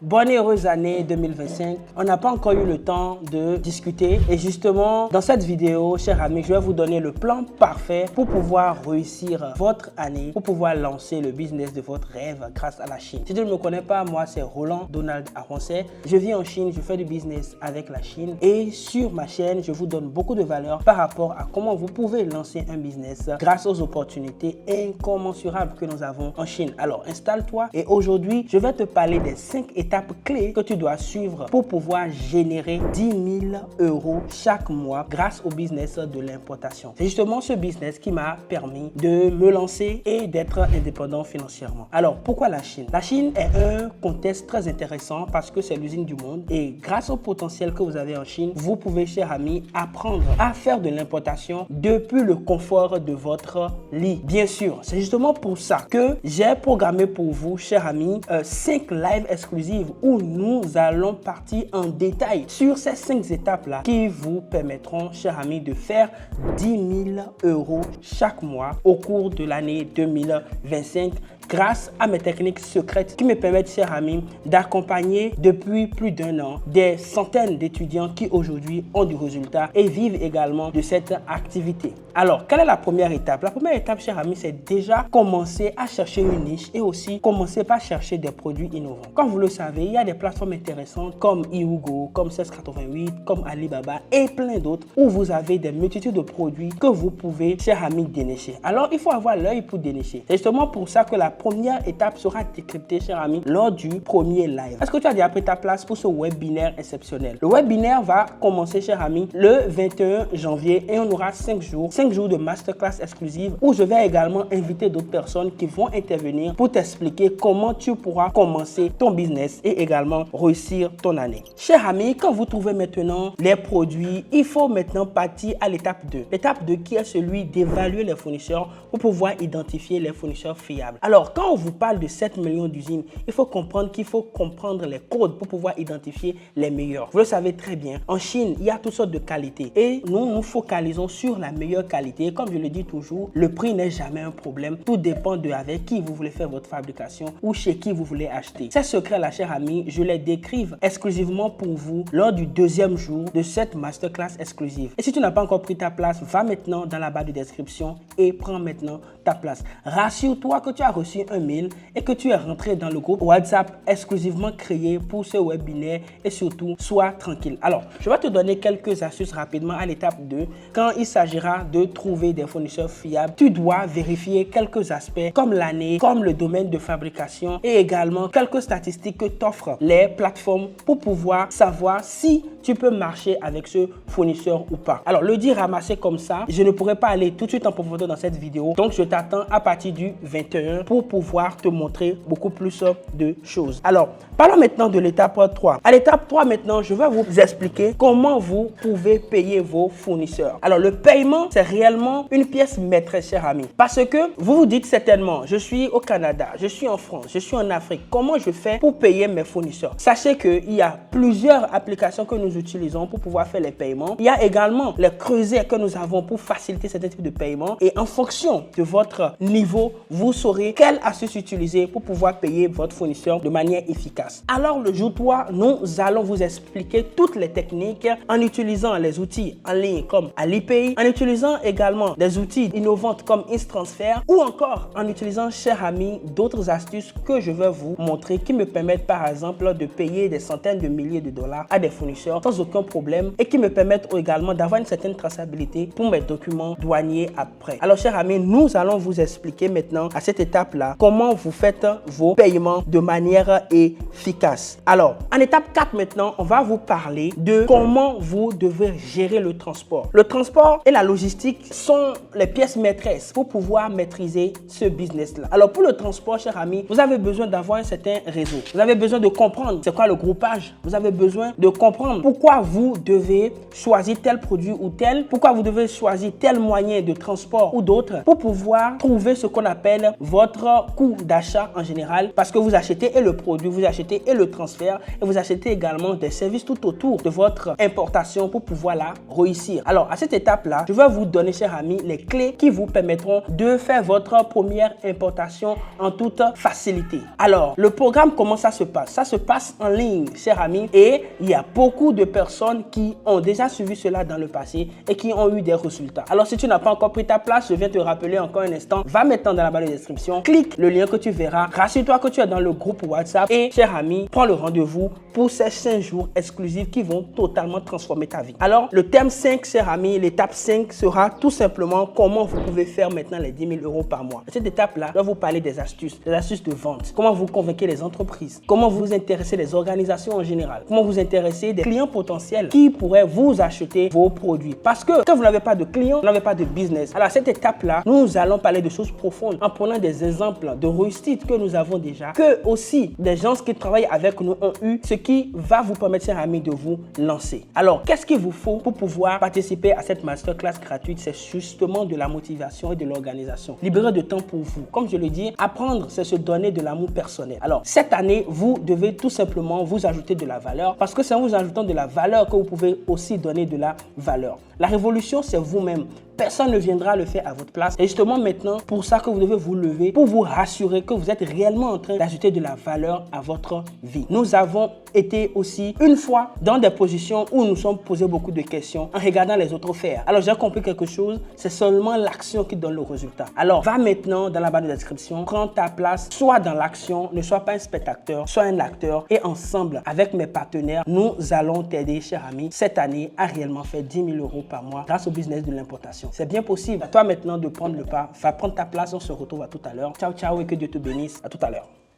Bonne et heureuse année 2025. On n'a pas encore eu le temps de discuter et justement dans cette vidéo, chers amis, je vais vous donner le plan parfait pour pouvoir réussir votre année, pour pouvoir lancer le business de votre rêve grâce à la Chine. Si tu ne me connais pas, moi c'est Roland Donald Aroncet. Je vis en Chine, je fais du business avec la Chine et sur ma chaîne, je vous donne beaucoup de valeur par rapport à comment vous pouvez lancer un business grâce aux opportunités incommensurables que nous avons en Chine. Alors installe-toi et aujourd'hui, je vais te parler des 5 étapes clés que tu dois suivre pour pouvoir générer 10 000 € chaque mois grâce au business de l'importation. C'est justement ce business qui m'a permis de me lancer et d'être indépendant financièrement. Alors, pourquoi la Chine? La Chine est un contexte très intéressant parce que c'est l'usine du monde et grâce au potentiel que vous avez en Chine, vous pouvez, chers amis, apprendre à faire de l'importation depuis le confort de votre lit. Bien sûr, c'est justement pour ça que j'ai programmé pour vous, chers amis, 5 lives exclusifs où nous allons partir en détail sur ces 5 étapes-là qui vous permettront, chers amis, de faire 10 000 € chaque mois au cours de l'année 2025 grâce à mes techniques secrètes qui me permettent, chers amis, d'accompagner depuis plus d'1 an des centaines d'étudiants qui aujourd'hui ont du résultat et vivent également de cette activité. Alors, quelle est la première étape? La première étape, chers amis, c'est déjà commencer à chercher une niche et aussi commencer par chercher des produits innovants. Comme vous le savez, il y a des plateformes intéressantes comme Ihugo, comme 1688, comme Alibaba et plein d'autres où vous avez des multitudes de produits que vous pouvez, chers amis, dénicher. Alors, il faut avoir l'œil pour dénicher. C'est justement pour ça que la première étape sera décryptée, chers amis, lors du premier live. Est-ce que tu as déjà pris ta place pour ce webinaire exceptionnel? Le webinaire va commencer, chers amis, le 21 janvier et on aura 5 jours de masterclass exclusive où je vais également inviter d'autres personnes qui vont intervenir pour t'expliquer comment tu pourras commencer ton business et également réussir ton année. Chers amis, quand vous trouvez maintenant les produits, il faut maintenant partir à l'étape 2. L'étape 2 qui est celui d'évaluer les fournisseurs pour pouvoir identifier les fournisseurs fiables. Alors, quand on vous parle de 7 millions d'usines, il faut comprendre qu'il faut comprendre les codes pour pouvoir identifier les meilleurs. Vous le savez très bien, en Chine, il y a toutes sortes de qualités et nous nous focalisons sur la meilleure qualité. Comme je le dis toujours, le prix n'est jamais un problème. Tout dépend de avec qui vous voulez faire votre fabrication ou chez qui vous voulez acheter. Ces secrets-là, chers amis, je les décrive exclusivement pour vous lors du 2e jour de cette masterclass exclusive. Et si tu n'as pas encore pris ta place, va maintenant dans la barre de description et prends maintenant ta place. Rassure-toi que tu as reçu un mail et que tu es rentré dans le groupe WhatsApp exclusivement créé pour ce webinaire et surtout, sois tranquille. Alors, je vais te donner quelques astuces rapidement à l'étape 2. Quand il s'agira de trouver des fournisseurs fiables, tu dois vérifier quelques aspects comme l'année, comme le domaine de fabrication et également quelques statistiques que t'offrent les plateformes pour pouvoir savoir si tu peux marcher avec ce fournisseur ou pas. Alors, le dire ramasser comme ça, je ne pourrais pas aller tout de suite en profondeur dans cette vidéo. Donc, je t'attends à partir du 21 pour pouvoir te montrer beaucoup plus de choses. Alors, parlons maintenant de l'étape 3. À l'étape 3 maintenant, je vais vous expliquer comment vous pouvez payer vos fournisseurs. Alors, le paiement, c'est réellement une pièce maîtresse, chers amis. Parce que vous vous dites certainement, je suis au Canada, je suis en France, je suis en Afrique. Comment je fais pour payer mes fournisseurs? Sachez qu'il y a plusieurs applications que nous utilisons pour pouvoir faire les paiements. Il y a également les creusets que nous avons pour faciliter certains types de paiements. Et en fonction de votre niveau, vous saurez quelle astuce utiliser pour pouvoir payer votre fournisseur de manière efficace. Alors, le jour 3, nous allons vous expliquer toutes les techniques en utilisant les outils en ligne comme Alipay, en utilisant également des outils innovants comme InStransfer ou encore en utilisant, chers amis, d'autres astuces que je vais vous montrer qui me permettent par exemple de payer des centaines de milliers de dollars à des fournisseurs sans aucun problème et qui me permettent également d'avoir une certaine traçabilité pour mes documents douaniers après. Alors, chers amis, nous allons vous expliquer maintenant à cette étape-là comment vous faites vos paiements de manière efficace. Alors, en étape 4 maintenant, on va vous parler de comment vous devez gérer le transport. Le transport et la logistique sont les pièces maîtresses pour pouvoir maîtriser ce business-là. Alors, pour le transport, chers amis, vous avez besoin d'avoir un certain réseau. Vous avez besoin de comprendre c'est quoi le groupage. Vous avez besoin de comprendre pourquoi vous devez choisir tel produit ou tel, pourquoi vous devez choisir tel moyen de transport ou d'autres pour pouvoir trouver ce qu'on appelle votre coût d'achat en général, parce que vous achetez et le produit, vous achetez et le transfert et vous achetez également des services tout autour de votre importation pour pouvoir la réussir. Alors à cette étape-là, je vais vous donner, chers amis, les clés qui vous permettront de faire votre première importation en toute facilité. Alors le programme, comment ça se passe? Ça se passe en ligne, chers amis, et il y a beaucoup de personnes qui ont déjà suivi cela dans le passé et qui ont eu des résultats. Alors si tu n'as pas encore pris ta place, je viens te rappeler encore un instant, va maintenant dans la barre de description, clique le lien que tu verras, rassure-toi que tu es dans le groupe WhatsApp et, cher ami, prends le rendez-vous pour ces 5 jours exclusifs qui vont totalement transformer ta vie. Alors le thème 5, cher ami, l'étape 5 sera tout simplement comment vous pouvez faire maintenant les 10 000 euros par mois. À cette étape-là, je vais vous parler des astuces de vente, comment vous convaincre les entreprises, comment vous intéresser les organisations en général, comment vous intéresser des clients potentiels qui pourraient vous acheter vos produits. Parce que quand vous n'avez pas de clients, vous n'avez pas de business. Alors à cette étape-là, nous allons parler de choses profondes en prenant des exemples de réussite que nous avons déjà, que aussi des gens qui travaillent avec nous ont eu, ce qui va vous permettre, chers amis, de vous lancer. Alors, qu'est-ce qu'il vous faut pour pouvoir participer à cette masterclass gratuite? C'est justement de la motivation et de l'organisation. Libérer de temps pour vous. Comme je le dis, apprendre, c'est se donner de l'amour personnel. Alors, cette année, vous devez tout simplement vous ajouter de la valeur, parce que c'est en vous ajoutant de la valeur que vous pouvez aussi donner de la valeur. La révolution, c'est vous-même. Personne ne viendra le faire à votre place. Et justement maintenant, pour ça que vous devez vous lever, pour vous rassurer que vous êtes réellement en train d'ajouter de la valeur à votre vie. Nous avons été aussi une fois dans des positions où nous sommes posés beaucoup de questions en regardant les autres faire. Alors j'ai compris quelque chose, c'est seulement l'action qui donne le résultat. Alors va maintenant dans la barre de description, prends ta place, sois dans l'action, ne sois pas un spectateur, sois un acteur et ensemble avec mes partenaires, nous allons t'aider, cher ami, cette année à réellement faire 10 000 euros par mois grâce au business de l'importation. C'est bien possible. À toi maintenant de prendre le pas. Va prendre ta place. On se retrouve à tout à l'heure. Ciao, ciao et que Dieu te bénisse. À tout à l'heure.